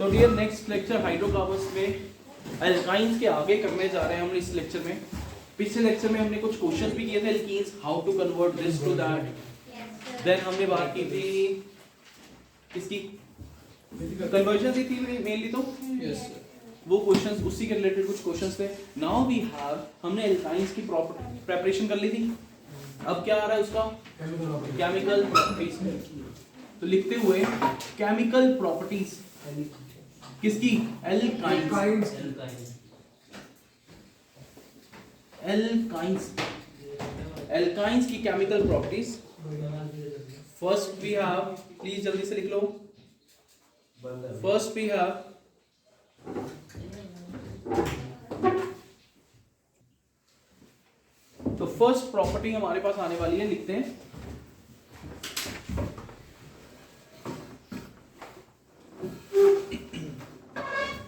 तो dear next lecture hydrocarbons में alkynes के आगे करने जा रहे हैं हम इस लेक्चर में। पिछले लेक्चर में हमने कुछ क्वेश्चंस भी किए थे alkenes, how to convert this to that. Then हमने बात की थी किसकी, कन्वर्जन की थी मेनली, तो यस वो क्वेश्चंस उसी के रिलेटेड कुछ क्वेश्चंस थे। नाउ वी हैव, हमने एल्काइंस की प्रॉपर्टी प्रिपरेशन कर ली थी। अब क्या आ रहा है उसका, केमिकल प्रॉपर्टीज। तो लिखते हुए केमिकल प्रॉपर्टीज किसकी, एल्काइंस। एल्काइंस एल्काइंस की chemical properties. First we have, please जल्दी से लिख लो। फर्स्ट वी हैव तो फर्स्ट प्रॉपर्टी हमारे पास आने वाली है, लिखते हैं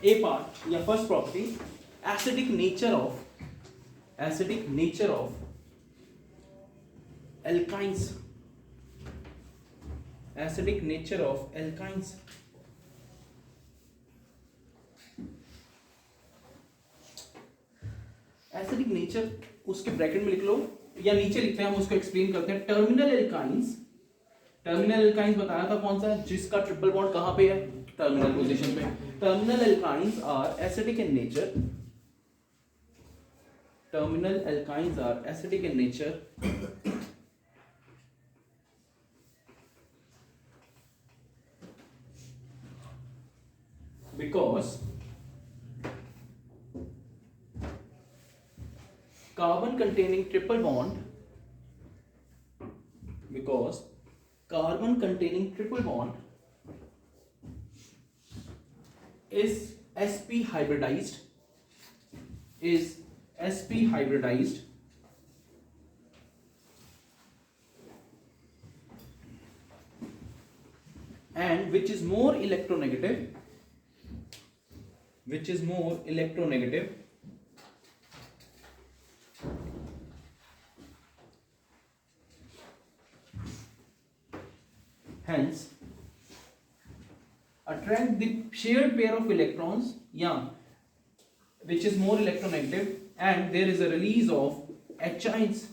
ए पार्ट या first property, acidic nature of alkynes. Acidic nature of alkynes. Acidic nature उसके ब्रैकेट में लिख लो या नीचे लिखते हैं, हम उसको एक्सप्लेन करते हैं। टर्मिनल एल्काइंस बताया था कौन सा, जिसका ट्रिपल बॉन्ड कहां पे है, टर्मिनल पोजीशन पे। Terminal alkynes are acidic in nature. Terminal alkynes are acidic in nature because carbon containing triple bond is sp hybridized and which is more electronegative hence attract the shared pair of electrons, which is more electronegative, and there is a release of H-ions,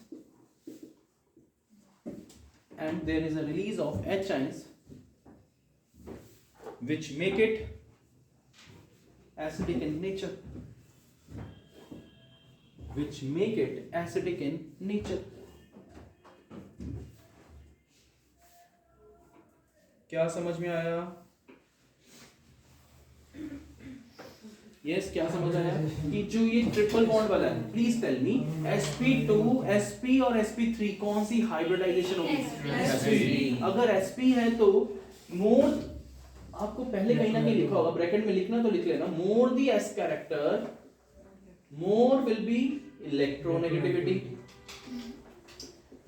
which make it acidic in nature. क्या समझ में आया? Yes, क्या समझ आया कि जो ये ट्रिपल बॉन्ड वाला है, please tell me sp2, sp और sp3 कौन सी हाइब्रिडाइजेशन होगी? sp। अगर sp है तो मोर, आपको पहले कहीं ना कहीं लिखा होगा, ब्रैकेट में लिखना तो लिख लेना, more the s character more will be electronegativity.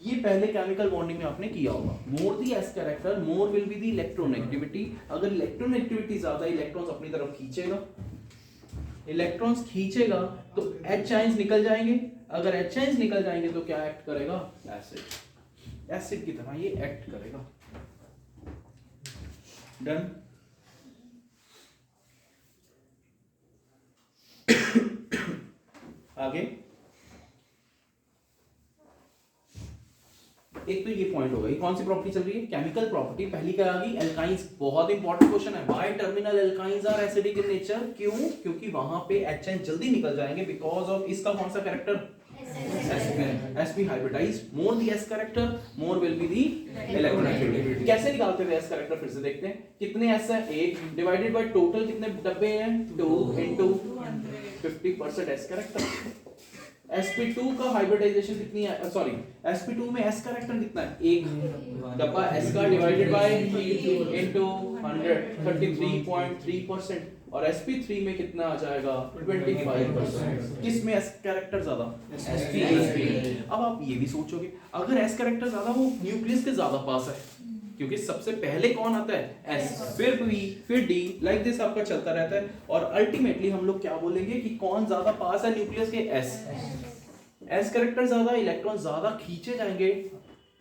ये पहले केमिकल बॉन्डिंग में आपने किया होगा, more the s character more will be the electronegativity. अगर इलेक्ट्रोनेगेटिविटी ज्यादा, इलेक्ट्रॉन्स अपनी तरफ खींचेगा तो H आयंस निकल जाएंगे। अगर H आयंस निकल जाएंगे तो क्या एक्ट करेगा, एसिड की तरह ये एक्ट करेगा। डन। आगे एक तो ये पॉइंट होगा, ये कौन सी प्रॉपर्टी चल रही है, केमिकल प्रॉपर्टी। पहली क्या आ गई, एल्काइंस। बहुत इंपॉर्टेंट क्वेश्चन है, why terminal alkynes are acidic in nature. क्यों? क्योंकि वहां पे H आयन जल्दी निकल जाएंगे बिकॉज ऑफ इसका कौन सा character, sp hybridized. More the s character more will be the electronegativity. कैसे निकालते हैं s कैरेक्टर, फिर से देखते हैं। कितने s है, 1 डिवाइडेड बाय टोटल कितने डब्बे हैं, 2 into 50% s कैरेक्टर। sp2 का हाइब्रिडाइजेशन कितनी है, सॉरी sp2 में s कैरेक्टर कितना है, 1 डब्बा s का डिवाइडेड बाय 3 into 100 33.3%। और sp3 में कितना आ जाएगा, 25%। किस में s कैरेक्टर ज्यादा, sp। अब आप ये भी सोचोगे, अगर s कैरेक्टर ज्यादा वो न्यूक्लियस के ज्यादा पास है, क्योंकि सबसे पहले कौन आता है, S, फिर B, फिर D, लाइक दिस आपका चलता रहता है। और अल्टीमेटली हम लोग क्या बोलेंगे कि कौन ज्यादा पास है न्यूक्लियस के, S कैरेक्टर ज्यादा, इलेक्ट्रॉन ज्यादा खींचे जाएंगे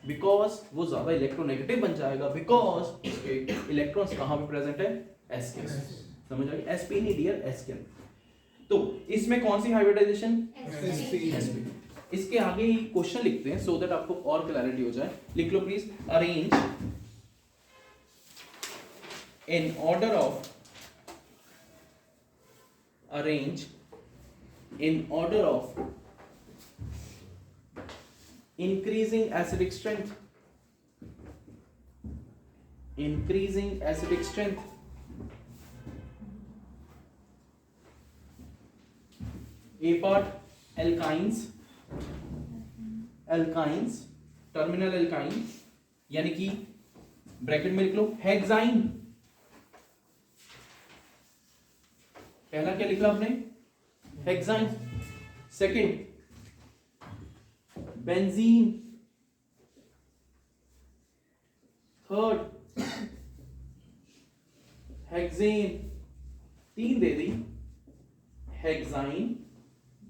बिकॉज वो ज्यादा इलेक्ट्रोनेगेटिव बन जाएगा, बिकॉज उसके इलेक्ट्रॉन्स कहां पे प्रेजेंट है, S के। समझ आई? sp नहीं डियर, s के अंदर। तो इसमें कौन सी हाइब्रिडाइजेशन? sp। इसके आगे ही क्वेश्चन लिखते हैं सो दैट आपको और क्लैरिटी हो जाए। लिख लो please, arrange in order of, arrange in order of increasing acidic strength, increasing acidic strength, A part alkynes, alkynes, terminal alkyne, यानी कि ब्रैकेट में लिख लो हेक्साइन। पहला क्या लिखा आपने? Hexyne. Second benzene, third hexane, 3 दे दी, हेक्साइन,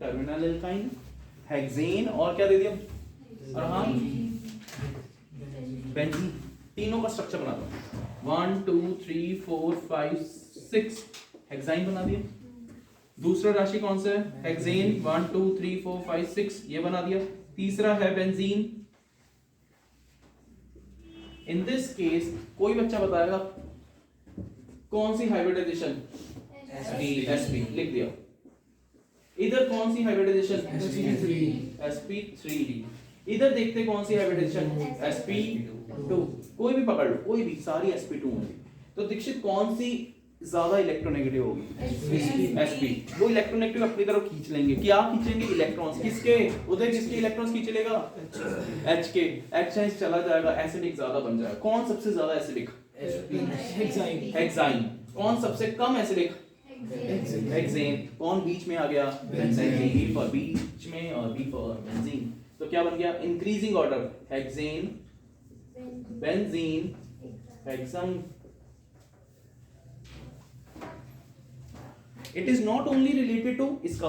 टर्मिनल एल्काइन, हेक्सेन और क्या दे दिया? अरहान, बेंजीन। तीनों का स्ट्रक्चर बना दो, 1 2 3 4 5 6 हेक्साइन बना दिया। दूसरा राशि कौन सा है? हेक्सेन, 1 2 3 4 5 6 ये बना दिया। तीसरा है बेंजीन। इन दिस केस कोई बच्चा बताएगा कौन सी हाइब्रिडाइजेशन? sp लिख दिया। इधर कौन सी हाइब्रिडाइजेशन? sp3d। इधर देखते कौन सी हाइब्रिडाइजेशन? sp2। कोई भी पकड़ लो, कोई भी, सारी sp2 होंगी। तो दीक्षित कौन सी ज्यादा इलेक्ट्रोनेगेटिव होगी? sp। वो इलेक्ट्रोनेगेटिव अपनी तरफ खींच लेंगे। क्या खींचेंगे? इलेक्ट्रॉन्स। किसके? उधर किसके इलेक्ट्रॉन्स खींच लेगा? h के। h चला जाएगा, एसिडिक ज्यादा बन जाएगा। कौन सबसे ज्यादा एसिडिक? हेक्साइन। कौन सबसे कम एसिडिक? हेक्सेन। कौन बीच में आ गया? बेंजीन। E फॉर बीच में और B फॉर बेंजीन। तो क्या बन गया? Increasing order, hexane, benzene, hexyne. It is not only related to, इसका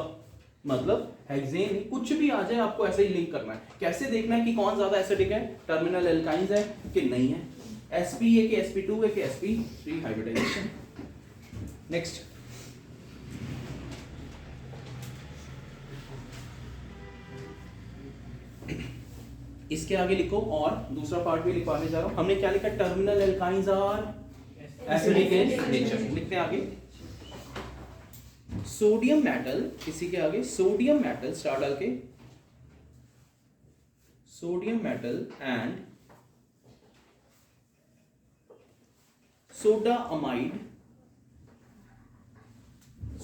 मतलब हेक्सेन कुछ भी आ जाए आपको ऐसे ही लिंक करना है। कैसे देखना है कि कौन ज्यादा एसिडिक है? टर्मिनल एल्काइंस है कि नहीं है? sp है कि sp2 है कि sp3 हाइब्रिडाइजेशन। नेक्स्ट, इसके आगे लिखो और दूसरा पार्ट भी लिखवाने जा रहा हूं। हमने क्या लिखा? Terminal alkynes are acidic in nature. लिखते हैं आगे, सोडियम मेटल, इसी के आगे सोडियम मेटल स्टार डाल के, sodium metal and soda amide,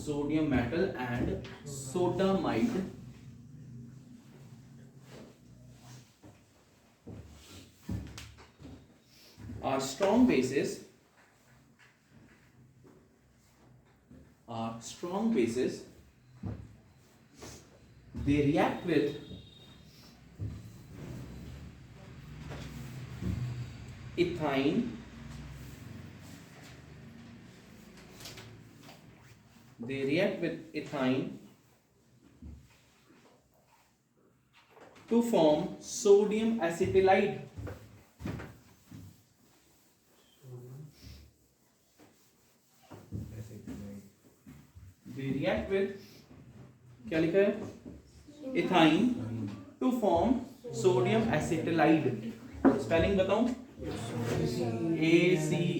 sodium metal and sodamide are strong bases, they react with ethyne, to form sodium acetylide. They react with, क्या लिखा है? Ethyne to form sodium acetylide. Spelling बताऊं? ACETYLIDE,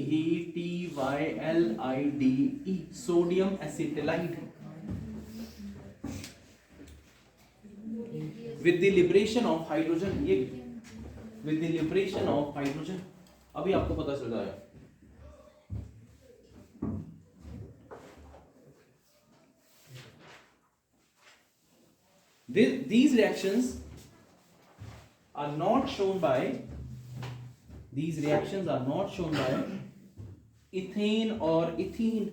sodium acetylide. With the liberation of hydrogen, ये with the liberation of hydrogen. अभी आपको पता चल रहा है। These reactions are not shown by ethane or ethene,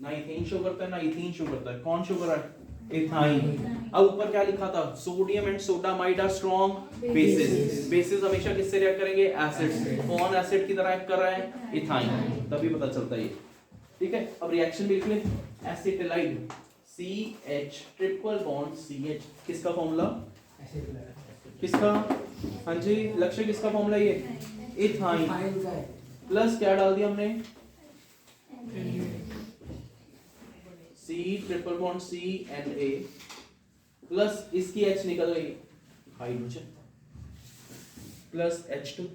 ना इथेन शो करता है ना इथीन शो करता है। कौन शो कर रहा है? इथाइन। अब ऊपर क्या लिखा था? Sodium and sodamide are strong bases. Bases हमेशा किससे रिएक्ट करेंगे? एसिड। कौन एसिड की तरह एक्ट कर रहा है? इथाइन। तभी पता चलता है ये। ठीक है, अब रिएक्शन भी लिख ले। Acetylide, CH triple bond CH, किसका फॉर्मूला? किसका? हाँ जी, लक्ष्य किसका फॉर्मूला ये? इथाइन प्लस क्या डाल दिया हमने? C triple bond CNA plus इसकी H निकल गई hydrogen plus H2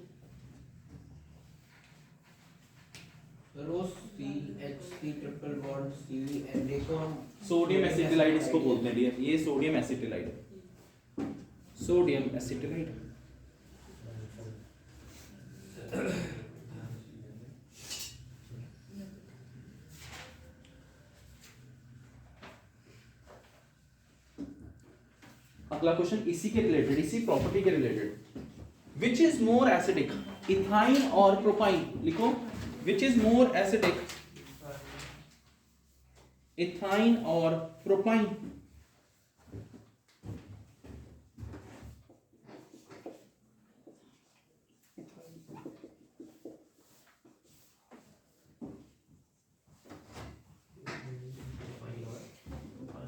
CH3 triple bond CNA को हम सोडियम एसिटिलाइड इसको बोलते हैं डियर, ये सोडियम एसिटिलाइड है, सोडियम एसिटिलाइड। अगला क्वेश्चन इसी के रिलेटेड, इसी प्रॉपर्टी के related, which is more acidic, ethyne और प्रोपाइन? लिखो, which is more acidic, ethyne और प्रोपाइन?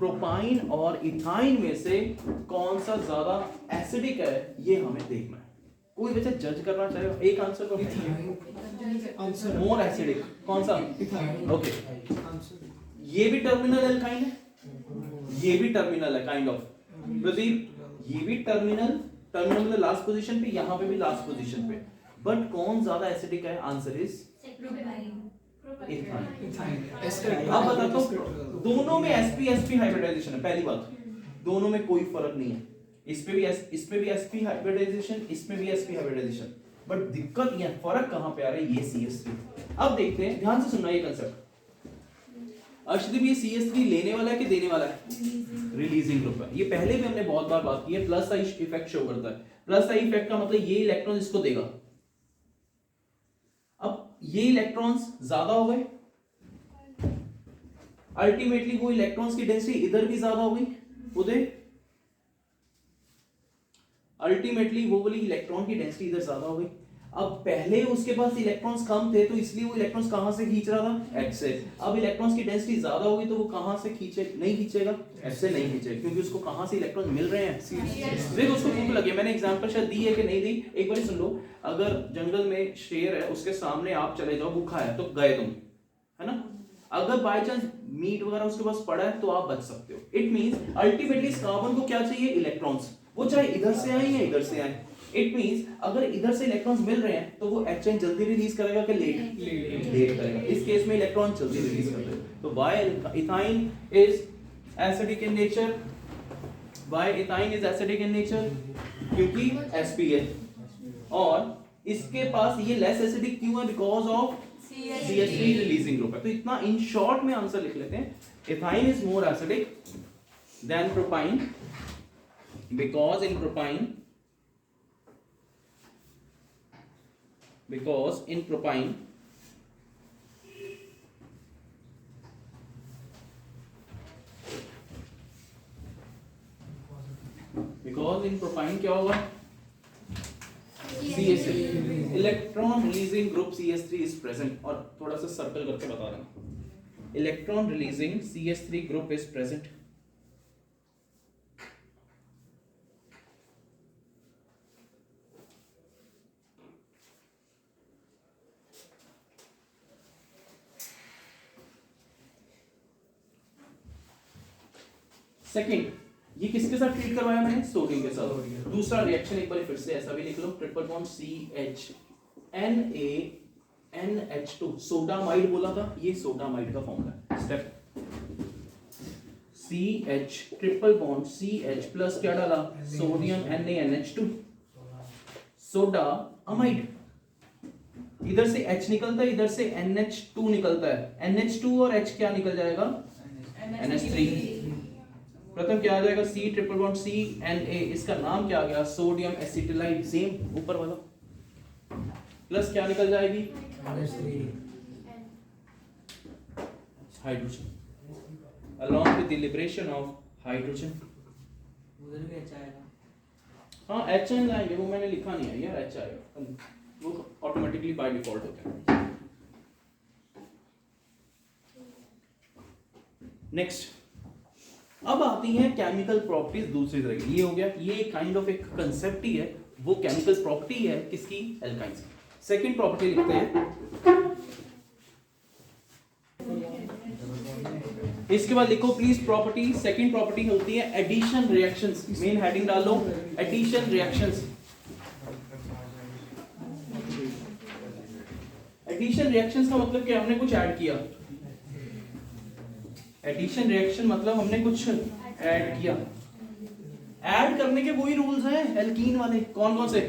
प्रोपाइन और इथाइन में से कौन सा ज्यादा एसिडिक है ये हमें देखना है। कोई बच्चा जज करना चाहेगा, एक आंसर तो आंसर मोर एसिडिक कौन सा? ओके, ये भी टर्मिनल एल्काइन है, ये भी टर्मिनल है काइंड ऑफ। प्रदीप, ये भी टर्मिनल मतलब लास्ट पोजीशन पे, यहाँ पे भी लास्ट पोजीशन पे, बट कौन ज्यादा एसिडिक है? Answer is ethyne. अब बताता हूँ, दोनों में sp हाइब्रिडाइजेशन है। पहली बात, दोनों में कोई फर्क नहीं है, इस पे भी sp हाइब्रिडाइजेशन, इसमें भी sp हाइब्रिडाइजेशन, बट दिक्कत ये फर्क कहां पे आ रहा है? ये CH3। अब देखते हैं, ध्यान से सुनना ये कंसेप्ट। अर्शदीप, ये CH3 लेने वाला है कि देने वाला है? रिलीजिंग ग्रुप है। ये पहले भी हमने बहुत बार बात की है, प्लस आई इफेक्ट शो करता है। प्लस आई इफेक्ट का मतलब ये इलेक्ट्रॉन इसको देगा। अब ये इलेक्ट्रॉन्स ज्यादा हो गए, अल्टीमेटली वो इलेक्ट्रॉन्स की डेंसिटी इधर भी ज्यादा हो गई उदय, अल्टीमेटली वो वाली इलेक्ट्रॉन की डेंसिटी इधर ज्यादा हो गई। अब पहले उसके पास इलेक्ट्रॉन्स कम थे तो इसलिए वो इलेक्ट्रॉन्स कहां से खींच रहा था? H से। अब इलेक्ट्रॉन्स की डेंसिटी ज्यादा होगी तो वो कहां से नहीं खींचेगा? H से नहीं खींचेगा, क्योंकि उसको कहां से इलेक्ट्रॉन मिल रहे हैं? देखो, उसको भूख लगी है। मैंने एग्जांपल शायद दी है कि नहीं दी, एक बार सुन लो। अगर जंगल में शेर है, उसके सामने आप चले जाओ, भूखा है तो गए तुम, है ना? अगर बाय चांस मीट वगैरह उसके पास पड़ा है तो आप बच सकते हो। इट मींस अल्टीमेटली इस कार्बन को क्या चाहिए? इलेक्ट्रॉन्स, वो चाहे इधर से आए या इधर से आए। इट मींस अगर इधर से इलेक्ट्रॉन्स मिल रहे हैं तो वो HN जल्दी रिलीज करेगा कि लेट करेगा? इस केस में इलेक्ट्रॉन जल्दी रिलीज करते हैं। तो why ethyne is acidic in nature, why ethyne is acidic in nature? क्योंकि sp है, और इसके पास ये लेस एसिडिक क्यों है? Because of CH3 releasing group है। तो इतना इन शॉर्ट में आंसर लिख लेते हैं, ethyne is more acidic then propyne because in propine because in propine क्या होगा? CH3 electron releasing group CH3 is present. और थोड़ा सा सर्कल करके बता रहा हूं, electron releasing CH3 group is present. Second, ये किसके साथ ट्रीट करवाया मैंने? सोडियम के साथ। दूसरा रिएक्शन एक बार फिर से ऐसा भी लिख लो, triple bond CH NaNH2, sodamide बोला था, ये सोडामाइड का फॉर्मूला है। Step CH triple bond CH plus क्या डाला? Sodium NaNH2, soda amide. इधर से H निकलता है, इधर से NH2 निकलता है, NH2 और H क्या निकल जाएगा? NH3। प्रथम क्या आ जाएगा? C ट्रिपल बॉन्ड CNA, इसका नाम क्या आ गया? सोडियम एसिटिलाइड, सेम ऊपर वाला, प्लस क्या निकल जाएगी? Hydrogen along with the liberation of hydrogen। उधर भी H आएगा। हाँ, HN आएंगे, वो मैंने लिखा नहीं है यार, H आएगा, वो ऑटोमेटिकली बाय डिफॉल्ट होता है। नेक्स्ट, अब आती हैं केमिकल प्रॉपर्टीज दूसरी तरह की। ये हो गया, ये काइंड ऑफ एक कंसेप्ट ही है, वो केमिकल प्रॉपर्टी है किसकी, एल्काइंस की। सेकंड प्रॉपर्टी लिखते हैं, इसके बाद लिखो प्लीज प्रॉपर्टी, सेकंड प्रॉपर्टी होती है एडिशन रिएक्शंस। मेन हेडिंग डालो एडिशन रिएक्शंस। एडिशन रिएक्शंस का मतलब क्या, हमने कुछ ऐड किया। एडिशन रिएक्शन मतलब हमने कुछ ऐड किया। ऐड करने के वही रूल्स हैं एल्कीन वाले, कौन कौन से,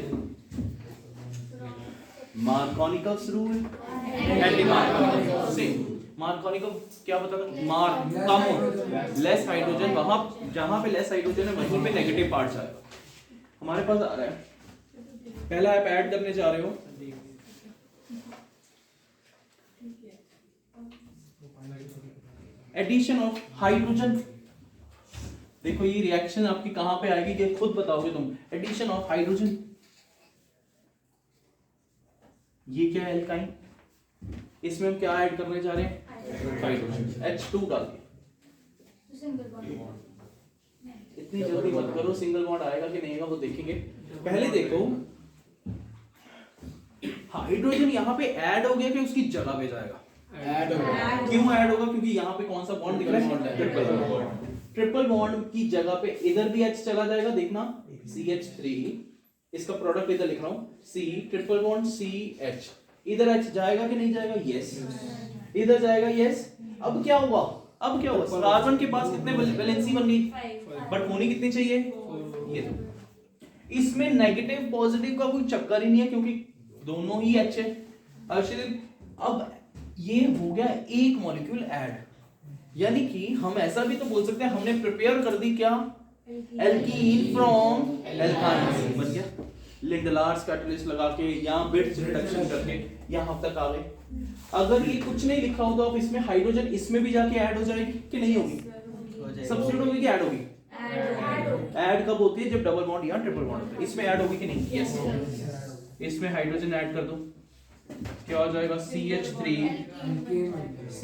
मार्कोनिकल्स रूल, एंटी मार्कोनिकल सेम। मार्कोनिकल क्या बताता, मार कम हो, लेस हाइड्रोजन, वहां जहां पे लेस हाइड्रोजन है वहीं पे नेगेटिव पार्ट आएगा। हमारे पास आ रहा है, पहला आप ऐड करने जा रहे हो, एडिशन ऑफ हाइड्रोजन। देखो ये रिएक्शन आपकी कहां पे आएगी कि खुद बताओगे तुम। एडिशन ऑफ हाइड्रोजन, ये क्या है एल्काइन, इसमें हम क्या ऐड करने जा रहे हैं, हाइड्रोजन, H2 डाल के। इतनी जल्दी मत करो, सिंगल बॉन्ड आएगा कि नहीं आएगा वो देखेंगे। पहले देखो हाइड्रोजन यहाँ पे ऐड हो गया कि उसकी जगह पे जाएगा, ऐड होगा। क्यों ऐड होगा, क्योंकि यहाँ पे कौन सा बॉन्ड दिख रहा है, ट्रिपल बॉन्ड। ट्रिपल बॉन्ड की जगह पे इधर भी H चला जाएगा, देखना CH3, इसका प्रोडक्ट इधर लिख रहा हूं, C ट्रिपल बॉन्ड CH, इधर H जाएगा कि नहीं जाएगा, यस, इधर जाएगा, यस। अब क्या हुआ, अब क्या हुआ, कार्बन के पास कितने वैलेंसी बन गई, बट होनी कितनी चाहिए, ये दो। इसमें नेगेटिव पॉजिटिव का कोई चक्कर ही नहीं है क्योंकि दोनों ही H है। अब ये हो गया एक मॉलिक्यूल ऐड, यानी कि हम ऐसा भी तो बोल सकते हैं हमने प्रिपेयर कर दी क्या, एल्कीन फ्रॉम एल्काइन, बन गया। लिंडलार्स कैटलिस्ट लगा के यहां बिट्स रिडक्शन करके यहां तक आ गए। अगर ये कुछ नहीं लिखा हो तो अब इसमें हाइड्रोजन इसमें भी जाके ऐड हो जाएगी कि नहीं होगी, सब्स्टिट्यूट होगी कि ऐड होगी, ऐड कब होती है, जब डबल बॉन्ड या ट्रिपल बॉन्ड होता है। इसमें ऐड होगी कि नहीं, यस। इसमें हाइड्रोजन ऐड कर दो, क्या हो जाएगा, CH3 C,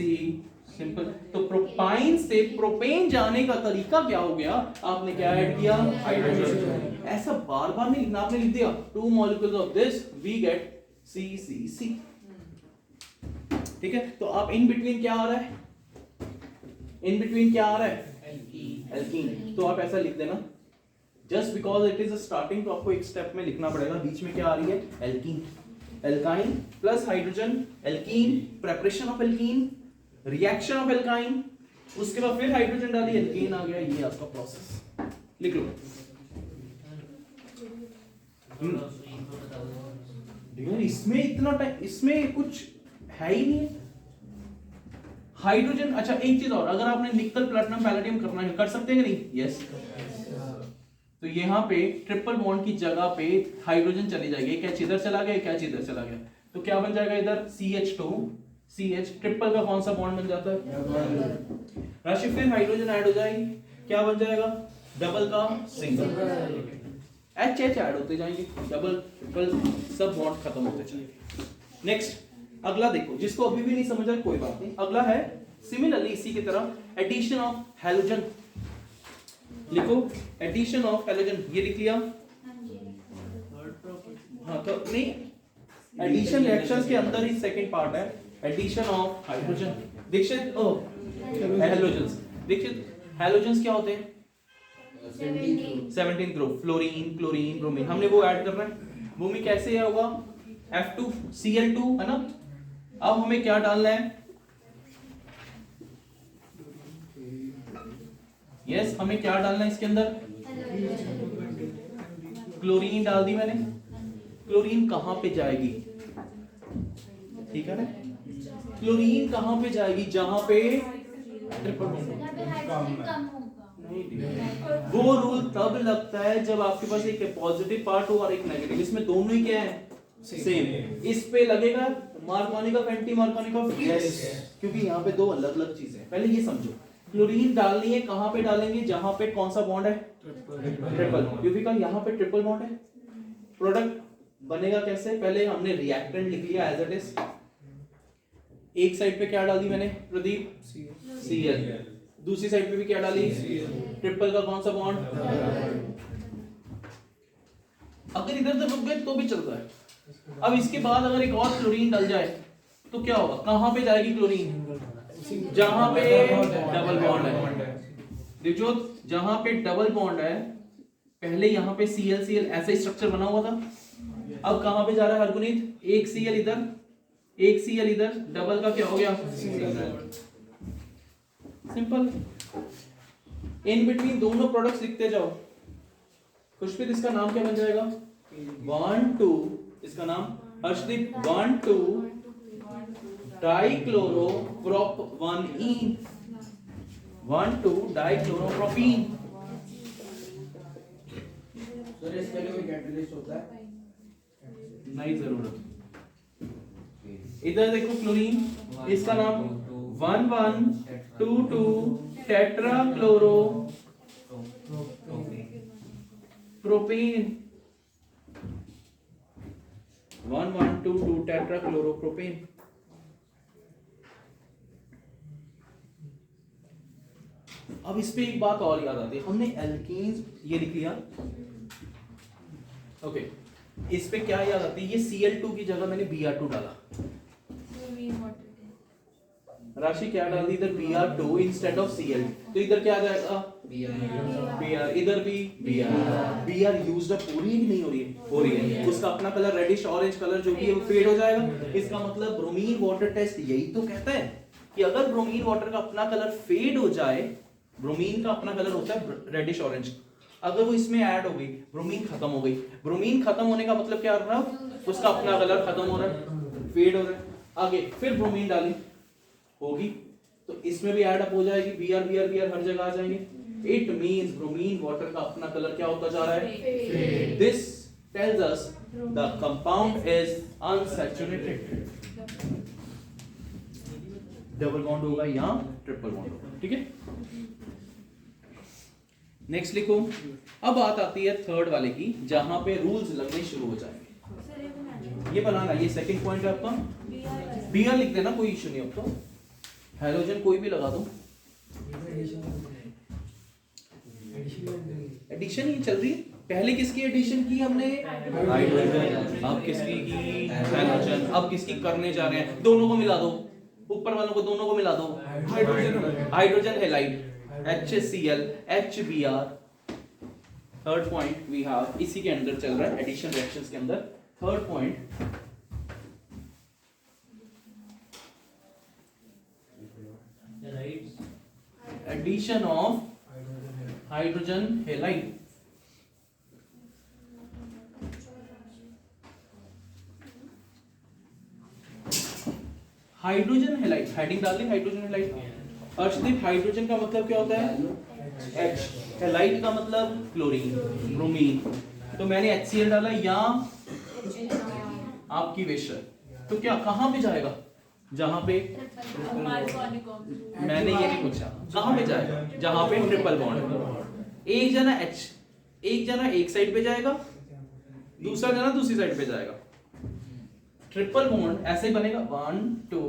सिंपल। तो प्रोपाइन से प्रोपेन जाने का तरीका क्या हो गया, आपने क्या ऐड किया, हाइड्रोजन। ऐसा बार बार नहीं लिखना, आपने लिख दिया 2 molecules of this we get CCC, ठीक है। तो आप इन बिटवीन क्या आ रहा है, इन बिटवीन क्या आ रहा है, एल्कीन। तो आप ऐसा लिख देना, just because it is a starting, तो आपको एक स्टेप में लिखना पड़ेगा, बीच में क्या आ रही है, alkene, alkyne plus hydrogen, alkene, preparation of alkene, reaction of alkyne, उसके बाद फिर हाइड्रोजन डाली, एल्कीन आ गया, ये आपका प्रोसेस। लिख लो यार, इसमें इतना टाइम, इसमें कुछ है ही नहीं है। हाइड्रोजन, अच्छा एक चीज और, अगर आपने निकल प्लैटिनम पैलेडियम करना है, कर सकते हैं कि नहीं, यस। तो यहाँ पे ट्रिपल बॉन्ड की जगह पे हाइड्रोजन चली जाएगी, क्या इधर चला गया, क्या इधर चला गया, तो क्या बन जाएगा इधर CH2 CH, ट्रिपल का कौन सा बॉन्ड बन जाता है, राशि, फिर हाइड्रोजन ऐड हो जाएगी, क्या बन जाएगा, डबल का सिंगल, H ऐड होते जाएंगे, डबल ट्रिपल सब बॉन्ड खत्म होते जाएंगे। नेक्स्ट अगला देखो, जिसको अभी भी नहीं समझ आया कोई बात नहीं, अगला है सिमिलरली इसी की तरह एडिशन ऑफ हैलोजन। लिखो एडिशन ऑफ हैलोजन, ये लिख लिया, हाँ तो नहीं, एडिशन रिएक्शंस के अंदर ही सेकंड पार्ट है, एडिशन ऑफ हाइड्रोजन। दीक्षित हैलोजन्स, दीक्षित हैलोजन्स क्या होते हैं, 17 ग्रुप, फ्लोरीन, क्लोरीन, ब्रोमीन, हमने वो ऐड करना है। भूमि कैसे होगा, F2Cl2 है ना। अब हमें क्या डालना है, यस, हमें क्या डालना है इसके अंदर, क्लोरीन डाल दी मैंने। क्लोरीन कहां पे जाएगी, ठीक है ना, क्लोरीन कहां पे जाएगी, जहां पे ट्रिपल बॉन्ड। वो रूल तब लगता है जब आपके पास एक पॉजिटिव पार्ट हो और एक नेगेटिव, इसमें दोनों ही क्या है, सेम। इस पे लगेगा मार्कोनिकल, एंटी मार्कोनिकल, यस, क्योंकि यहाँ पे दो अलग अलग चीजें हैं। पहले ये समझो, क्लोरीन डालनी है कहां पे डालेंगे, जहां पे कौन सा बॉन्ड है, ट्रिपल, क्योंकि यहाँ पे ट्रिपल बॉन्ड है। प्रोडक्ट बनेगा कैसे, पहले हमने रिएक्टेंट लिख लिया एज इट इज, एक साइड पे क्या डाल दी मैंने प्रदीप, Cl, दूसरी साइड पे भी क्या डाली, ट्रिपल का कौन सा बॉन्ड, अगर इधर तक रुक गए तो भी चलता है। अब इसके बाद अगर एक और क्लोरीन डल जाए तो क्या होगा, कहां पे जाएगी क्लोरीन, जहां पे डबल बॉन्ड है। देखो जहां पे डबल बॉन्ड है, पहले यहां पे Cl Cl ऐसा ही स्ट्रक्चर बना हुआ था, अब कहां पे जा रहा है हरगुनीत, एक Cl इधर एक Cl इधर, डबल का क्या हो गया, सिंपल। इन बिटवीन दोनों प्रोडक्ट्स लिखते जाओ। खुशप्रीत इसका नाम क्या बन जाएगा, 1 2, इसका नाम हर्षदीप 1 2 डाइक्लोरोप्रोपीन, 1 2 डाइक्लोरोप्रोपीन। सर इसके लिए कोई कैटलिस्ट होता है? नहीं जरूरत। इधर देखो क्लोरीन, इसका नाम 1 1 2 2 tetra chloro propane, 1 1 2 2 tetra chloro propane. अब इस पे एक बात और याद आती है, हमने एल्कीन्स ये लिख लिया, ओके। इस पे क्या याद आती है, ये Cl2 की जगह मैंने Br2 डाला, राशि क्या डाल दी इधर, Br2 इंस्टेड ऑफ Cl, तो इधर क्या आ जाएगा, Br, इधर भी Br यूज्ड अप हो रही है कि नहीं हो रही है, हो रही है। उसका अपना कलर रेडिश ऑरेंज कलर जो भी है वो फेड हो जाएगा। इसका मतलब ब्रोमीन वाटर टेस्ट यही तो कहता है कि अगर ब्रोमीन वाटर का अपना कलर फेड हो जाए, ब्रोमीन का अपना कलर होता है रेडिश ऑरेंज, अगर वो इसमें ऐड हो गई, ब्रोमीन खत्म हो गई, ब्रोमीन खत्म होने का मतलब क्या रहा, उसका अपना कलर खत्म हो रहा है, फेड हो रहा है। आगे फिर ब्रोमीन डाली होगी तो इसमें भी ऐड अप हो जाएगी, Br Br Br हर जगह आ जाएंगे। इट मींस ब्रोमीन वाटर का अपना कलर क्या होता जा रहा है, this tells us the compound is unsaturated. Double bond होगा या ट्रिपल बॉन्ड होगा, ठीक है। नेक्स्ट लिखो। अब बात आती है थर्ड वाले की, जहां पे रूल्स लगने शुरू हो जाएंगे। ये बनाना, ये सेकंड पॉइंट है आपका, Br लिख देना, कोई इशू नहीं। अब तो हाइड्रोजन कोई भी लगा दो, एडिशन ही चल रही है। पहले किसकी एडिशन की हमने, हाइड्रोजन, अब किसकी की, हाइड्रोजन, अब किसकी करने जा रहे हैं, दोनों को मिला दो, ऊपर वालों को दोनों को मिला दो, hydrogen halide HCl HBr। Third point we have, इसी के अंदर चल रहा है एडिशन रिएक्शंस के अंदर। Third point, addition of hydrogen halide. Hydrogen halide, heading डाल दी हाइड्रोजन हैलाइड। अर्शदीप हाइड्रोजन का मतलब क्या होता है, H, हैलाइड का मतलब क्लोरीन ब्रोमीन, तो मैंने HCl डाला या आपकी विश है, तो क्या कहां पे जाएगा, जहां पे, मैंने ये नहीं पूछा कहां पे जाएगा, जहां पे ट्रिपल बॉन्ड। एक जना H, एक जना एक साइड पे जाएगा, दूसरा जना दूसरी साइड पे जाएगा। ट्रिपल बॉन्ड ऐसे ही बनेगा, 1 2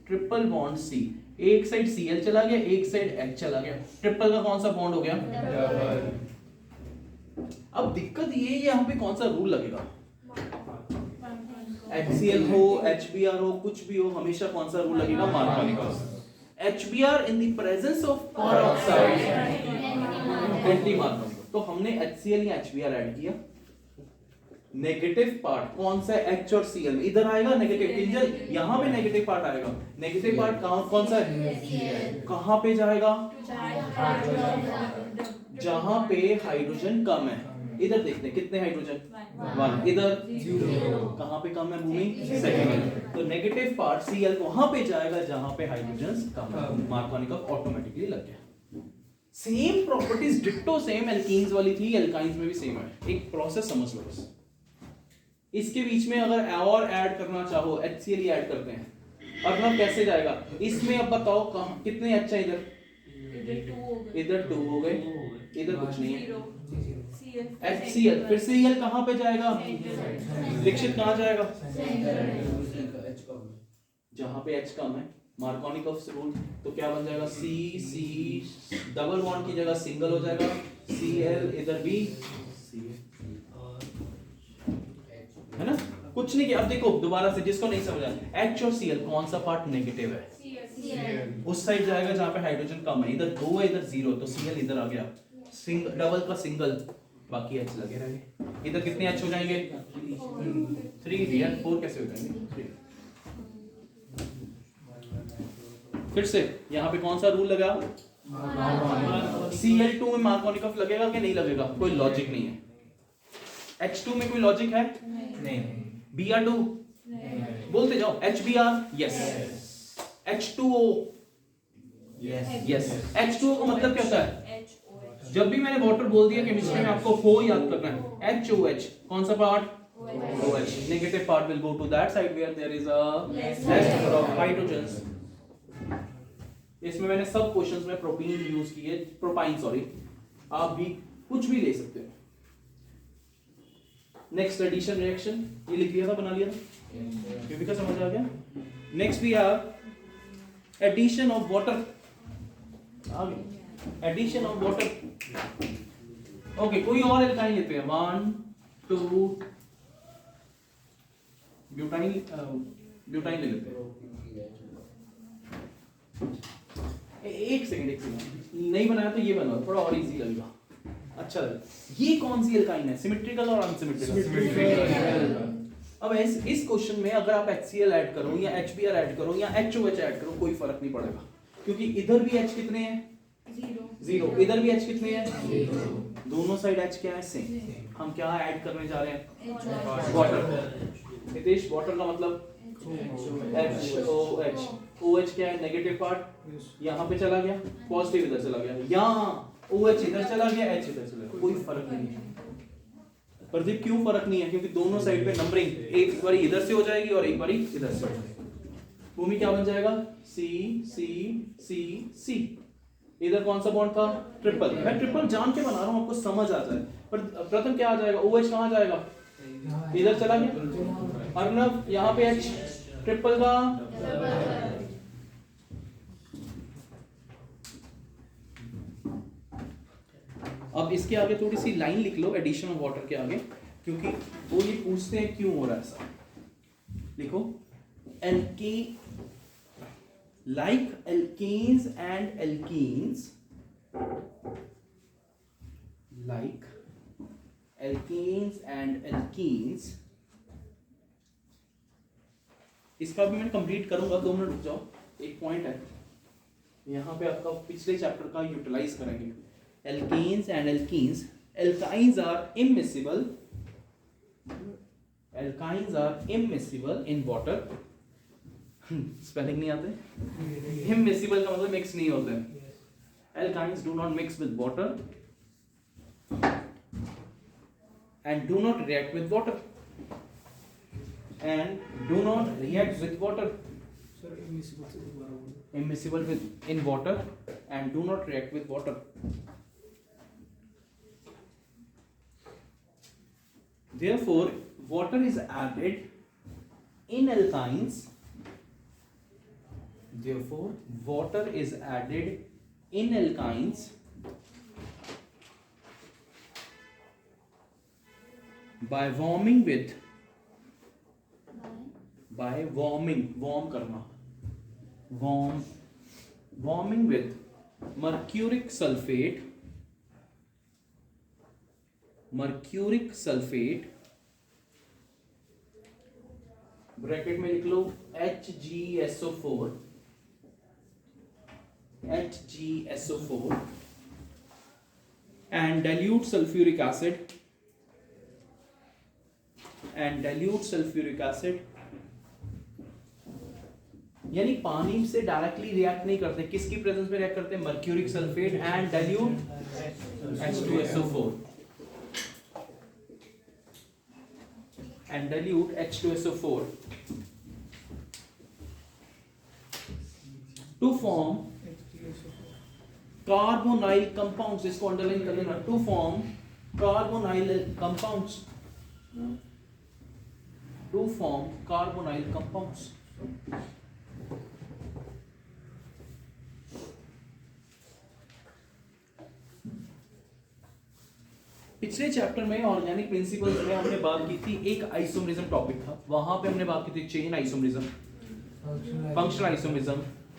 ट्रिपल बॉन्ड C, एक साइड Cl चला गया, एक साइड H चला गया, ट्रिपल का कौन सा बॉन्ड हो गया, अब दिक्कत ये यहाँ पे कौन सा रूल लगेगा, HCl हो HBr हो कुछ भी हो, हमेशा कौन सा रूल लगेगा, Markovnikov. HBr in the presence of peroxide anti Markovnikov, तो हमने HCl या HBr ऐड किया, नेगेटिव पार्ट कौन सा H और Cl में इधर आएगा, नेगेटिव किंजल यहाँ पे नेगेटिव पार्ट आएगा, नेगेटिव पार्ट कौन सा है, कहां पे जाएगा, जहां पे हाइड्रोजन कम है। इधर देखते हैं कितने हाइड्रोजन, 1, इधर 0, कहां पे कम है भूमि, सेकंड, तो नेगेटिव पार्ट Cl वहां पे जाएगा जहां पे हाइड्रोजन कम है, मार्कोनिकॉफ ऑटोमेटिकली लग गया। Same properties ditto same alkenes वाली थी, एल्काइंस में भी सेम है, एक प्रोसेस समझ लो बस। इसके बीच में अगर और ऐड करना चाहो HCl ही ऐड करते हैं, अब ना कैसे जाएगा इसमें, अब बताओ कहां कितने अच्छा, इधर 2 हो गए, इधर कुछ नहीं है, HCl, फिर Cl कहां पे जाएगा, दीक्षित कहां जाएगा, जहां पे H कम है, मार्कोनिकॉफ रूल, तो क्या बन जाएगा, C डबल बॉन्ड की जगह सिंगल हो जाएगा, Cl इधर भी Cl। कुछ नहीं किया। अब देखो दोबारा से, जिसको नहीं समझा, H और Cl कौन सा पार्ट नेगेटिव है? उस साइड जाएगा जहां पे हाइड्रोजन कम है, इधर 2 है इधर 0, तो Cl इधर आ गया, डबल का सिंगल, बाकी H लगे रहेंगे। इधर कितने H हो जाएंगे? 3 यार, 4 कैसे हो जाएंगे? 3। फिर से यहाँ पे कौन सा रूल लगा? Cl2 में मार्कोनिकफ लगेगा कि नहीं लगेगा? कोई लॉजिक नहीं है। H2 में कोई लॉजिक है? नहीं। Br2 बोलते जाओ, HBr yes, H2O yes. H2O का मतलब क्या होता है? जब भी मैंने वाटर बोल दिया केमिस्ट्री में, आपको हो याद करना है। HOH कौन सा part? OH। Negative part will go to that side where there is a less number of hydrogens. इसमें मैंने सब क्वेश्चंस में प्रोपीन यूज किए, प्रोपाइन सॉरी, आप भी कुछ भी ले सकते हो। नेक्स्ट एडिशन रिएक्शन, ये लिख लिया था, बना लिया था, ये भी का समझ आ गया। Next we have addition of water, आ गया एडिशन ऑफ वाटर। ओके, कोई और एल्काइन लेते हैं, 1 2 ब्यूटाइन ले लेते हैं। एक सेकंड नहीं बनाया तो ये बनाओ, थोड़ा और इजी लगेगा, अच्छा लगेगा। ये कौन सी एल्काइन है? सिमेट्रिकल और अनसिमेट्रिकल? अब इस क्वेश्चन में अगर आप HCl ऐड करो या HBr ऐड करो या HOH ऐड करो, कोई फर्क नहीं पड़ेगा, क्योंकि इधर भी H कितने हैं? 0, इधर भी H कितने हैं? 0। दोनों साइड H क्या है? सेम। हम क्या ऐड करने जा रहे हैं? वाटर। हितेश, वाटर का मतलब HOH। OH क्या है? नेगेटिव पार्ट यहाँ पे चला गया, पॉजिटिव इधर चला गया, यहाँ OH इधर चला गया, H इधर चला गया, कोई फर्क नहीं है। प्रदीप, क्यों फर्क नहीं है? क्योंकि दोनों साइड पे नंबरिंग एक बारी इधर से हो जाएगी और एक बारी इधर से हो जाएगी। भूमि क्या बन जाएगा? C C C C। इधर कौन सा बॉन्ड था? ट्रिपल। मैं ट्रिपल जान के बना रहा हूँ, आपको समझ आ जाए। पर प्रथम क्या आ जाएगा? OH कहाँ जाएगा? इधर चला गया। अर्नव, यहाँ पे H ट्रिपल का अब इसके आगे थोड़ी सी लाइन लिख लो एडिशन ऑफ वाटर के आगे, क्योंकि वो ये पूछते हैं क्यों हो रहा है ऐसा। लिखो, एल्की like alkanes and alkenes, like alkanes and alkenes, इसका भी मैं कंप्लीट करूंगा, 2 मिनट रुक जाओ, एक पॉइंट है यहाँ पे आपका पिछले चैप्टर का यूटिलाइज करेंगे। Alkanes and alkenes, alkynes are immiscible, alkynes are immiscible in water। Spelling नहीं आते? immiscible का मतलब मिक्स नहीं होते हैं। Alkynes do not mix with water and do not react with water and do not react with water। Immiscible with in water and do not react with water। Therefore, water is added in alkynes. Therefore, water is added in alkynes by warming with, by warming, warm करना, warming with mercuric sulfate, mercuric sulfate, bracket में लिख लो HgSO4, HgSO4 and dilute sulfuric acid, and dilute sulfuric acid, यानी पानी से directly react नहीं करते, किसकी presence में रिएक्ट करते हैं? Mercuric sulphate and dilute H2SO4 and dilute H2SO4 to form carbonyl compounds। इसको अंडरलाइन कर लेना, to form carbonyl compounds, to form carbonyl compounds। पिछले चैप्टर में ऑर्गेनिक प्रिंसिपल्स में हमने बात की थी, एक आइसोमरिज्म टॉपिक था, वहां पे हमने बात की थी chain isomerism, functional isomerism,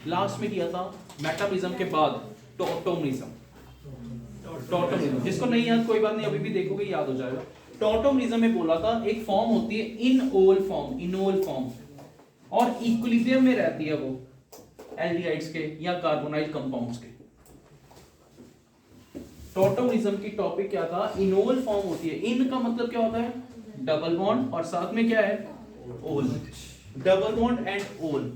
last में किया था मेटामरिज्म के बाद टॉटोमरिज्म। टॉटोमरिज्म जिसको नहीं याद कोई बात नहीं, अभी भी देखोगे याद हो जाएगा। टॉटोमरिज्म में बोला था एक फॉर्म होती है इनओल फॉर्म और इक्विलिब्रियम में रहती है वो एल्डिहाइड्स के या कार्बोनाइल कंपाउंड्स के। टॉटोमरिज्म की टॉपिक क्या था, इनोल फॉर्म होती है। इन का मतलब क्या होता है, डबल बॉन्ड, और साथ में क्या है, ओल। डबल बॉन्ड एंड ओल,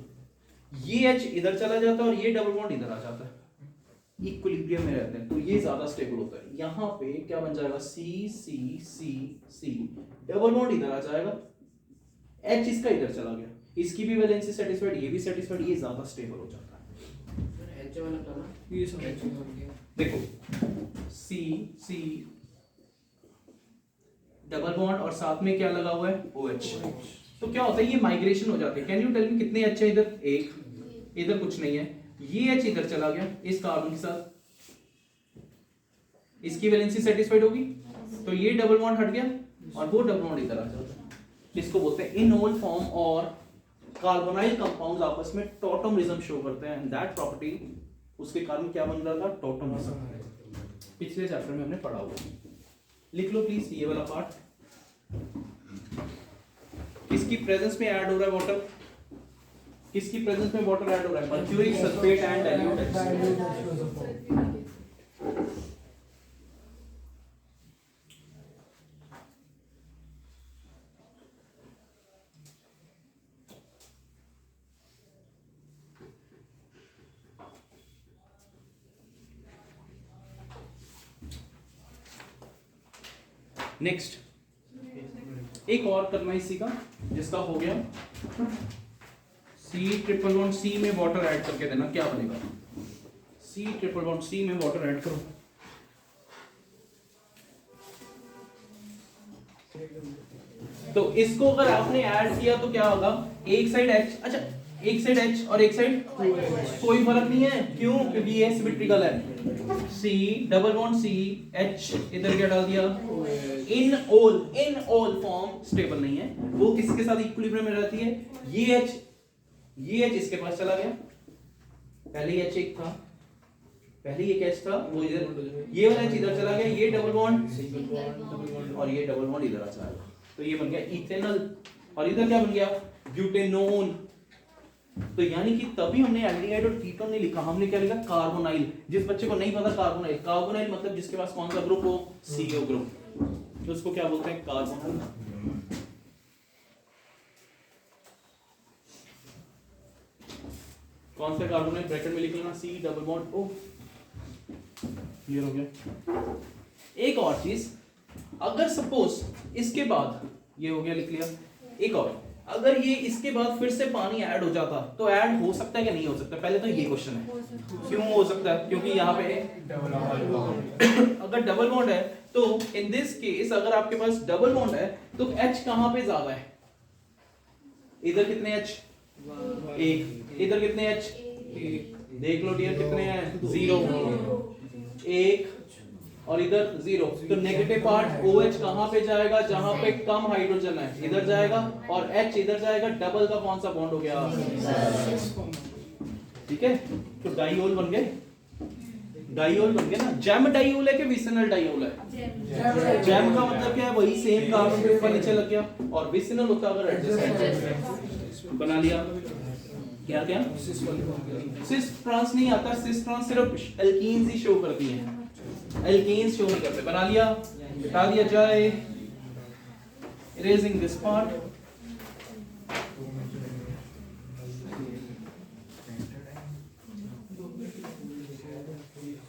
ये एच इधर चला जाता है और ये डबल बॉन्ड इधर आ जाता है, इक्विलिब्रियम में रहते हैं, तो ये ज्यादा स्टेबल होता है। यहाँ पे क्या बन जाएगा, सी सी सी सी, डबल बॉन्ड इधर आ जाएगा, एच इसका इधर चला गया, इसकी भी वैलेंसी सेटिस्फाइड, ये भी सेटिस्फाइड, ये ज्यादा स्टेबल हो जाता है। एच वाला था ना, ये सब एच हो गया। देखो सी सी डबल बॉन्ड और साथ में क्या लगा हुआ है, OH। तो क्या होता है, ये माइग्रेशन हो जाते हैं। कैन यू टेल मी कितने एच है इधर, एक, इधर कुछ नहीं है, ये एच इधर चला गया इस कार्बन के साथ, इसकी वैलेंसी सेटिस्फाइड होगी, तो ये डबल बॉन्ड हट गया और वो डबल बॉन्ड इधर आ जाता है। इसको बोलते हैं इनोल फॉर्म, और कार्बोनाइल कंपाउंड्स आपस में टॉटोमरिज्म शो करते हैं, एंड दैट प्रॉपर्टी, उसके कारण क्या बन रहा था, टॉटोमरिज्म। पिछले चैप्टर में हमने पढ़ा हुआ, लिख लो प्लीज ये वाला पार्ट। किसकी प्रेजेंस में ऐड हो रहा है वाटर, किसकी प्रेजेंस में वाटर ऐड हो रहा है, mercuric sulphate and dilute. Next एक और करना इसी का, जिसका हो गया C ट्रिपल बॉन्ड C में वाटर ऐड करके देना, क्या बनेगा, C ट्रिपल बॉन्ड C में वाटर ऐड करो, तो इसको अगर आपने ऐड किया तो क्या होगा, एक साइड H, अच्छा एक साइड H और एक साइड कोई फर्क नहीं है, क्यों, क्योंकि ये सिमेट्रिकल है। C double bond C H इधर क्या डाल दिया, इन ओल फॉर्म स्टेबल नहीं है, वो किसके साथ इक्विलिब्रियम में रहती है, ये H इसके पास चला गया, पहले H एक था, पहले एक H था, वो इधर, ये वाला H इधर चला गया, ये डबल बॉन्ड और ये डबल बॉन्ड इधर आ जाएगा, तो ये बन गया इथेनॉल, और इधर क्या बन गया, ब्यूटेनोन। तो यानी कि तभी हमने एल्डिहाइड और कीटोन नहीं लिखा, हमने क्या लिखा, कार्बोनाइल। जिस बच्चे को नहीं पता कार्बोनाइल, कार्बोनाइल मतलब जिसके पास कौन सा ग्रुप हो, CO ग्रुप, तो उसको क्या बोलते हैं, कार्बोनाइल। कौन सा कार्बोनाइल, ब्रैकेट में लिख लेना, C double bond O। Clear हो गया। एक और चीज, अगर सपोज इसके बाद ये हो गया, लिख लिया, एक और, अगर ये इसके बाद फिर से पानी ऐड हो जाता तो ऐड हो सकता है कि नहीं हो सकता, पहले तो ये क्वेश्चन है, क्यों हो सकता है, क्योंकि यहाँ पे अगर डबल बॉन्ड है तो इन दिस केस अगर आपके पास डबल बॉन्ड है तो H कहां पे ज्यादा है, इधर कितने H, एक, इधर कितने H, देख लो डियर कितने हैं, 0, 1 और इधर 0, तो नेगेटिव पार्ट OH कहां पे जाएगा, जहां पे कम हाइड्रोजन है, इधर जाएगा, और H इधर जाएगा, डबल का कौन सा बॉन्ड हो गया, ठीक है, तो डाइओल बन गए, डाइओल बन गया ना। जेम डाइओल है कि विसिनल डाइओल है, जेम का मतलब क्या है, वही सेम कार्बन के ऊपर नीचे लग गया, और विसिनल होता अगर एडजस्ट बना लिया, क्या क्या, सिस ट्रांस नहीं आता, सिस ट्रांस सिर्फ एल्कीन्स ही शो करती हैं, एल्केन्स शो नहीं करते, बना लिया, हटा दिया जाए, इरेजिंग दिस पार्ट।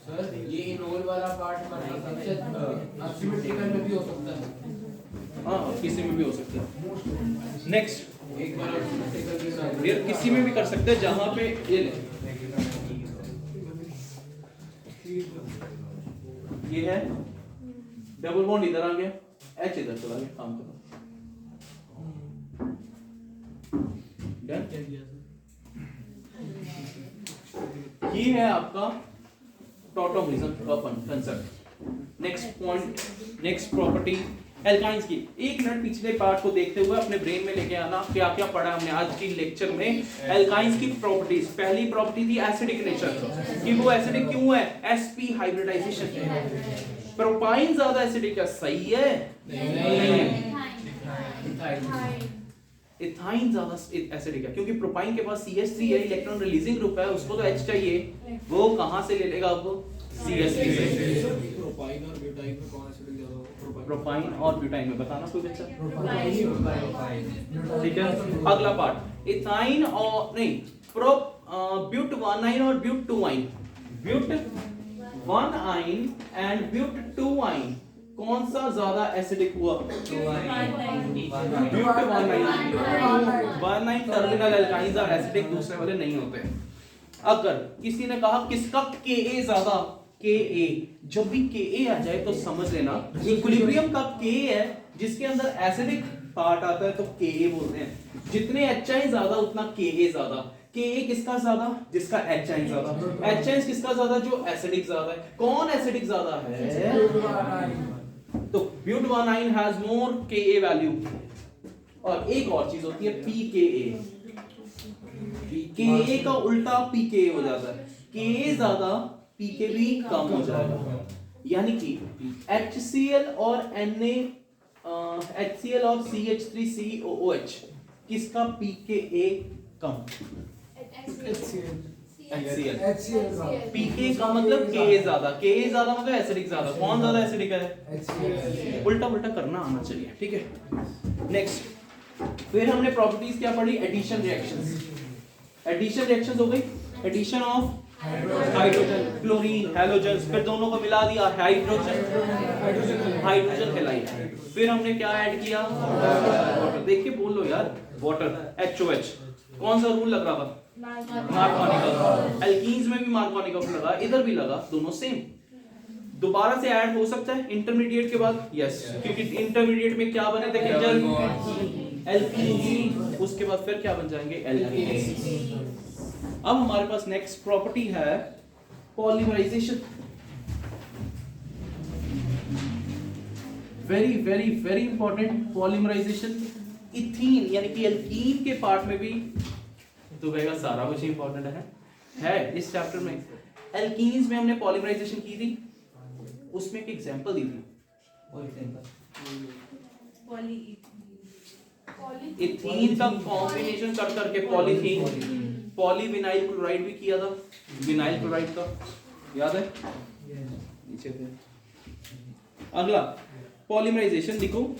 सर ये इनोल वाला पार्ट हमारा सबसे असिमेट्रिकल में भी हो सकता है, हाँ किसी में भी हो सकता है। नेक्स्ट एक बार असिमेट्रिकल भी ये किसी में भी कर सकते हैं, जहां पे ये है डबल बॉन्ड इधर आ गया, H इधर चला गया, काम करो, डन। ये है आपका टॉटोमरिज्म का concept. Next point next property alkynes की। एक मिनट पिछले पार्ट को देखते हुए अपने ब्रेन में लेके आना क्या क्या पढ़ा हमने आज की लेक्चर में। एल्काइंस की प्रॉपर्टीज, पहली प्रॉपर्टी थी एसिडिक नेचर कि वो एसिडिक क्यों है, sp हाइब्रिडाइजेशन। प्रोपाइन ज्यादा एसिडिक है, सही है? नहीं है। इथाइन ज्यादा एसिडिक है क्योंकि प्रोपाइन के पास CH3 है, इलेक्ट्रॉन रिलीजिंग ग्रुप है, उसको तो H चाहिए, वो कहां से ले लेगा अब, CH3 से। प्रोपाइन और ब्यूटाइन में कौन एसिडिक ज्यादा होगा? प्रोपाइन और ब्यूटाइन में बताना कोई बच्चा। ठीक है, अगला पार्ट इथाइन और नहीं ब्यूट 1 आइन और ब्यूट 2 आइन। ब्यूट 1 आइन एंड ब्यूट 2 आइन कौन सा ज्यादा एसिडिक हुआ? ब्यूट 1 आइन टर्मिनल एल्काइंस आर एसिडिक, दूसरे वाले नहीं होते। अगर किसी ने कहा किसका Ka ज्यादा, Ka, जब भी Ka आ जाए तो समझ लेना इक्विलिब्रियम का Ka है जिसके अंदर एसिडिक पार्ट आता है तो Ka बोलते हैं। जितने Hi ज्यादा उतना Ka ज्यादा। Ka किसका ज्यादा? जिसका Hi ज्यादा। Hi किसका ज्यादा? जो एसिडिक ज्यादा है। कौन एसिडिक ज्यादा है? तो ब्यूट 1 आइन हैज मोर Ka वैल्यू। और एक और चीज होती है pKa। Ka का उल्टा pKa हो जाता है। Ka ज्यादा pK भी कम हो जाएगा, यानी कि HCl और Na HCl और CH3COOH किसका pKa कम? HCl। pK का मतलब Ka ज्यादा, Ka ज्यादा मतलब एसिडिक ज्यादा। कौन ज्यादा एसिडिक है? उल्टा उल्टा करना आना चाहिए, ठीक है। नेक्स्ट फिर हमने प्रॉपर्टीज क्या पढ़ी? Addition reactions. एडिशन रिएक्शंस हो गई, addition of hydrogen, chlorine, halogens, फिर दोनों को मिला दिया हाइड्रोजन हैलाइड। फिर हमने क्या ऐड किया? वाटर। देख के बोल लो यार, वाटर, HOH। कौन सा रूल लग रहा था? मार्कोनी का। एल्कीन्स में भी मार्कोनी का लगा, इधर भी लगा, दोनों सेम। दोबारा से ऐड हो सकता है इंटरमीडिएट के बाद, यस, क्योंकि इंटरमीडिएट में क्या बने थे केवल एल्कीन, उसके बाद फिर क्या बन जाएंगे? एल्कीन। अब हमारे पास नेक्स्ट प्रॉपर्टी है polymerization. Very very very important polymerization. Ethene यानी कि एल्कीन के पार्ट में भी तो कहेगा सारा कुछ इंपॉर्टेंट है इस चैप्टर में। एल्कीन्स में हमने पॉलीमराइजेशन की थी, उसमें एक एग्जांपल दी थी। इथीन का कॉम्बिनेशन कर करके पॉलीथीन, पॉलीविनाइल क्लोराइड भी किया था, विनाइल क्लोराइड का, याद है? नीचे थे। अगला पॉलीमराइजेशन लिखो।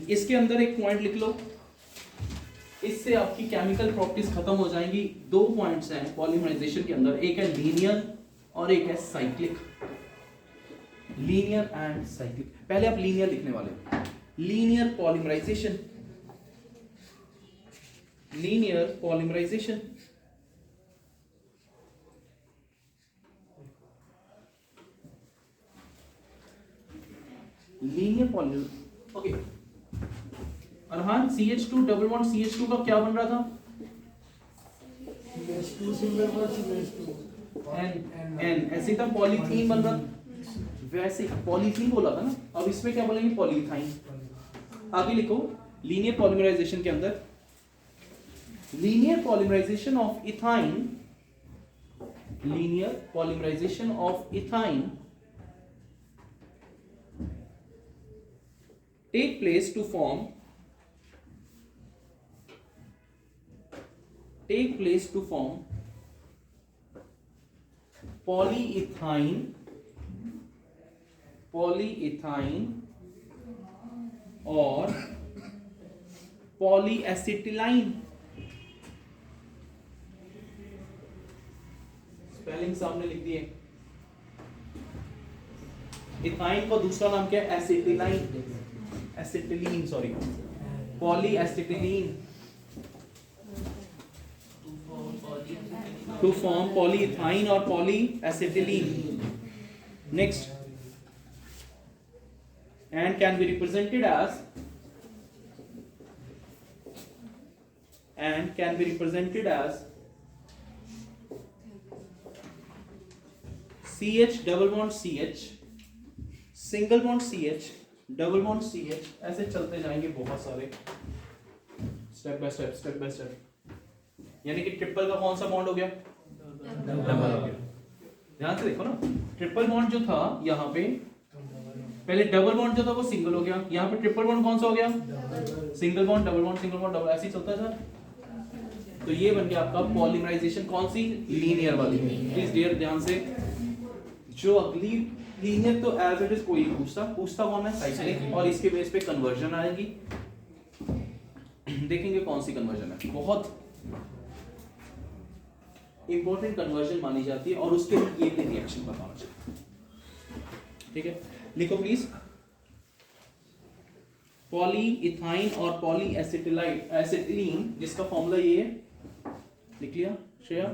इसके अंदर एक पॉइंट लिख लो, इससे आपकी केमिकल प्रॉपर्टीज खत्म हो जाएंगी। दो पॉइंट्स हैं पॉलीमराइजेशन के अंदर, एक है लीनियर और एक है साइक्लिक। Linear and cyclic. पहले आप लीनियर लिखने वाले। Linear polymerization, linear polymerization linear polymerization. Okay Arhan, CH2 double bond CH2 का क्या बन रहा था? N ऐसे था, पॉलीथीन बन रहा, वैसे पॉलीथीन बोला था ना, अब इसमें क्या बोलेंगे? पॉलीथाइन। आगे लिखो, लीनियर पॉलीमराइजेशन के अंदर linear polymerization of ethyne, linear polymerization of ethyne take place to form polyethylene और polyacetylene। स्पेलिंग सामने लिख दिए। इथाइन का दूसरा नाम क्या है? Acetylene, sorry, polyacetylene. To form polyethyne और polyacetylene. Next, and can be represented as CH double bond CH, single bond CH, double bond CH, ऐसे चलते जाएंगे बहुत सारे, step by step, step by step. यानी कि ट्रिपल का कौन सा बॉन्ड हो गया? डबल हो गया। ध्यान से देखो ना, ट्रिपल बॉन्ड जो था यहाँ पे, पहले डबल बॉन्ड जो था वो सिंगल हो गया, यहाँ पे ट्रिपल बॉन्ड कौन सा हो गया? Single bond, double bond, single bond, double, ऐसे ही चलता है सर। तो ये बन गया आपका पॉलीमराइजेशन, कौन सी? लीनियर वाली। प्लीज डियर ध्यान से, जो अगली लीनियर तो एज इट इज कोई पूछता कौन है? साइक्लिक, और इसके बेस पे कन्वर्जन आएगी, देखेंगे कौन सी कन्वर्जन है, बहुत इंपॉर्टेंट कन्वर्जन मानी जाती है, और उसके लिए ये भी रिएक्शन बताना चाहिए। ठीक है, लिखो प्लीज, पॉली इथाइन और पॉली एसिटिलीन, जिसका फॉर्मूला ये है, लिख लिया Shreya?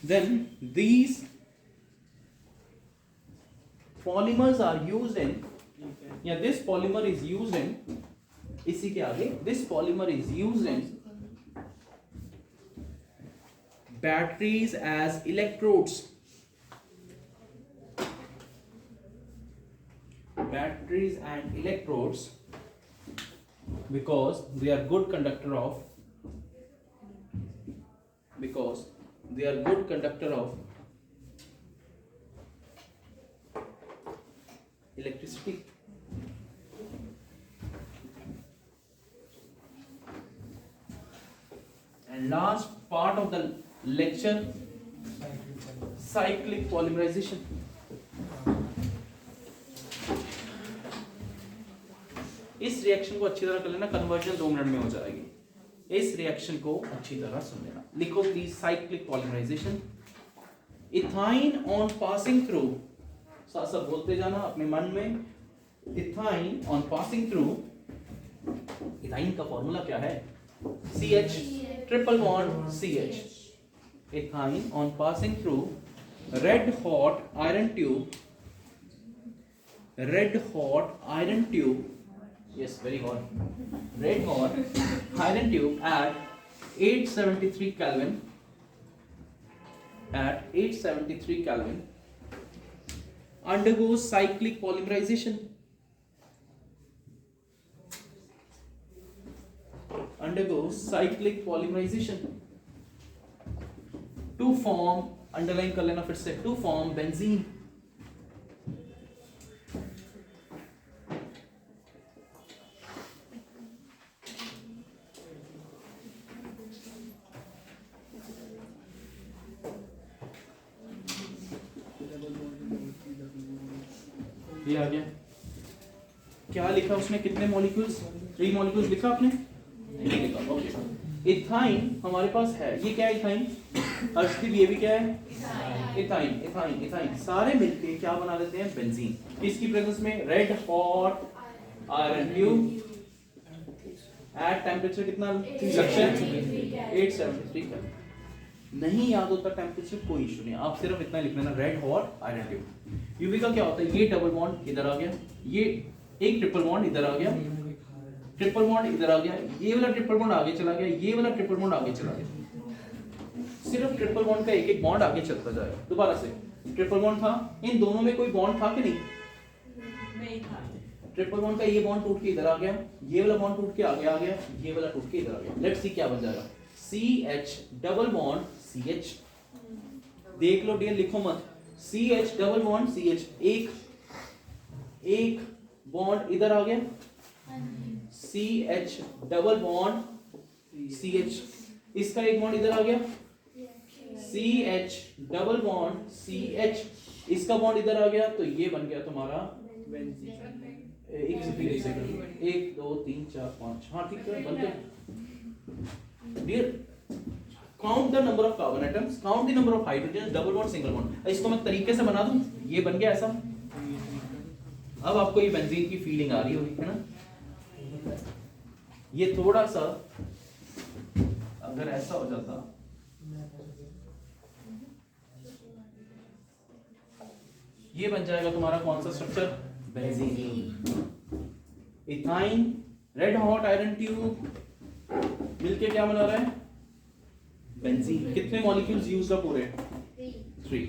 Then these polymers are used in, yeah, this polymer is used in, इसी के आगे, this polymer is used in batteries as electrodes, batteries and electrodes, because they are good conductor of, because they are good conductor of electricity. And last part of the lecture, cyclic polymerization. इस reaction को अच्छी तरह कर लेना, conversion 2 minute में हो जाएगी। इस रिएक्शन को अच्छी तरह सुन लेना, लिखो please, cyclic polymerization. Ethyne on passing through, साथ साथ बोलते जाना अपने मन में, ethyne on passing through, ethyne का फॉर्मूला क्या है? CH triple bond CH, ethyne on passing through red hot iron tube, red hot iron tube, yes very hot, red hot iron tube at 873 Kelvin, at 873 Kelvin undergoes cyclic polymerization, undergoes cyclic polymerization to form, underline कर लेना फिर से, to form benzene। ये आ गया, क्या लिखा उसने, कितने मॉलिक्यूल्स? 3 मॉलिक्यूल्स लिखा आपने? नहीं लिखा, ओके। इथाइन हमारे पास है, ये क्या है? इथाइन। अर्शदीप, ये भी क्या है? इथाइन, इथाइन, इथाइन, सारे मिलके क्या बना देते हैं? बेंजीन। किसकी प्रेजेंस में? Red hot iron tube at temperature कितना? 873 का। नहीं याद होता टेम्परेचर, कोई इशू नहीं, आप सिर्फ इतना लिख लेना, red hot iron tube. UV का क्या होता है? ये डबल बॉन्ड इधर आ गया, ये एक ट्रिपल बॉन्ड इधर आ गया, ट्रिपल बॉन्ड इधर आ गया, ये वाला ट्रिपल बॉन्ड आगे चला गया, ये वाला ट्रिपल बॉन्ड आगे चला गया। सिर्फ ट्रिपल बॉन्ड का एक एक बॉन्ड आगे चलता जाएगा। दोबारा से, ट्रिपल बॉन्ड था, इन दोनों में कोई बॉन्ड था कि नहीं? नहीं था। ट्रिपल बॉन्ड का ये बॉन्ड टूट के इधर आ गया, ये वाला बॉन्ड टूट के आगे आ गया, ये वाला टूट के इधर आ गया। लेट्स सी क्या बन जाएगा। CH डबल बॉन्ड CH, देख लो डियर, लिखो मत, CH डबल बॉन्ड CH, एक बॉन्ड इधर आ गया, CH डबल बॉन्ड CH, इसका एक बॉन्ड इधर आ गया, CH डबल बॉन्ड CH, इसका बॉन्ड इधर आ गया, तो ये बन गया तुम्हारा एक सेकंड, 1 2 3 4 5, हाँ ठीक है, बन गया dear. Count the number of carbon atoms, count the number of hydrogen, double bond, single bond. इसको मैं तरीके से बना दूं, ये बन गया ऐसा। अब आपको ये बेंजीन की फीलिंग आ रही होगी, है ना? ये थोड़ा सा अगर ऐसा हो जाता, ये बन जाएगा तुम्हारा कौन सा structure? Benzene. Ethyne, red hot iron tube मिलके क्या बना रहा है? बेंजीन। कितने मॉलिक्यूल्स यूज्ड है पूरे? 3।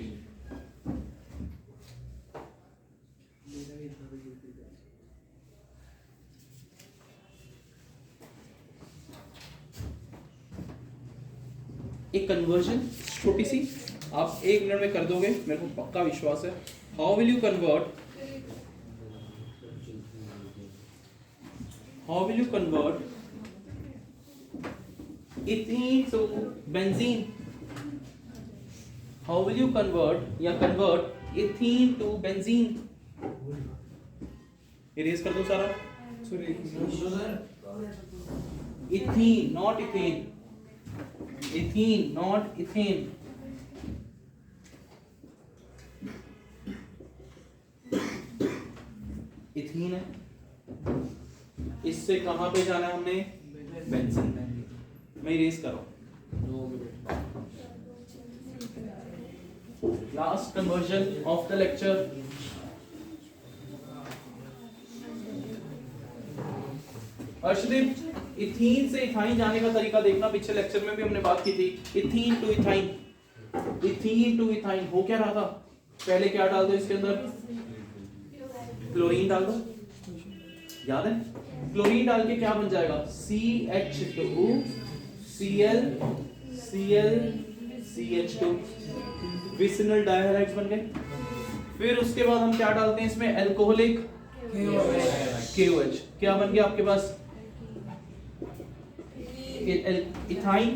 एक कन्वर्जन छोटी सी, आप 1 मिनट में कर दोगे, मेरे को पक्का विश्वास है। How will you convert ethene to benzene? How will you convert ethene to benzene? Erase कर दो सारा। Ethene not ethane, ethene not ethane. Ethene है, इससे कहां पे जाना है हमने? बेंजीन में। मैं इरेज करो। Last conversion of the lecture. Arshdeep, ethene से इथाइन जाने का तरीका देखना, पिछले लेक्चर में भी हमने बात की थी। Ethene to ethyne, ethene to ethyne हो क्या रहा था? पहले क्या डाल दो इसके अंदर? क्लोरीन डाल दो, याद है? क्लोरीन डाल के क्या बन जाएगा? CH2 Cl Cl CH2, vicinal डाइहाइड्राइड्स बन गए। फिर उसके बाद हम क्या डालते हैं इसमें? Alcoholic KOH। क्या बन गया आपके पास? इथाइन।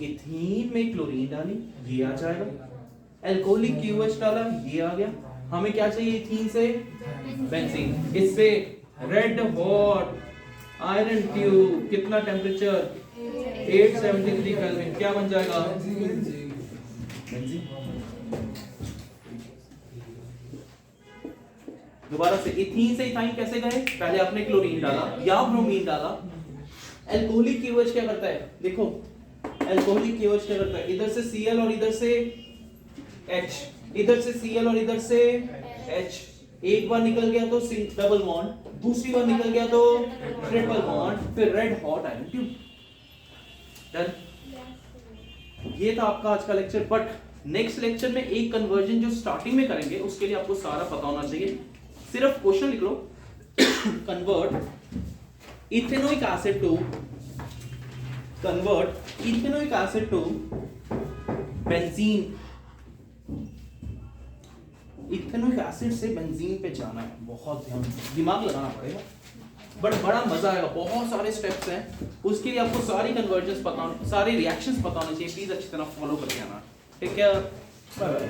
इथीन में क्लोरीन डाली, ये आ जाएगा। अल्कोहलिक KOH डाला, ये आ गया। हमें क्या चाहिए इथीन से? बेंजीन। इससे रेड हॉट आयरन ट्यूब, कितना टेम्परेचर? 873 केल्विन। क्या बन जाएगा? बेंजीन। दोबारा से, इथीन से इथाइन कैसे गए? पहले आपने क्लोरीन डाला या ब्रोमीन डाला। अल्कोहलिक KOH क्या करता है? देखो, अल्कोहलिक KOH क्या करता है? इधर से Cl और इधर से H, इधर से Cl और इधर से H। एक बार निकल गया तो डबल बॉन्ड, दूसरी बार निकल गया तो ट्रिपल बॉन्ड, फिर red hot iron tube. Done. ये था आपका आज का लेक्चर। बट नेक्स्ट लेक्चर में एक कन्वर्जन जो स्टार्टिंग में करेंगे, उसके लिए आपको सारा पता होना चाहिए। सिर्फ क्वेश्चन लिख लो। Convert ethanoic acid to benzene. Ethanoic acid से बेंजीन पे जाना है, बहुत दिमाग लगाना पड़ेगा, बट बड़ा मजा आएगा। बहुत सारे स्टेप्स हैं, उसके लिए आपको सारी कन्वर्जन्स पता होने, सारे रिएक्शंस पता होने चाहिए। प्लीज अच्छी तरह फॉलो करके आना, ठीक है? Bye bye.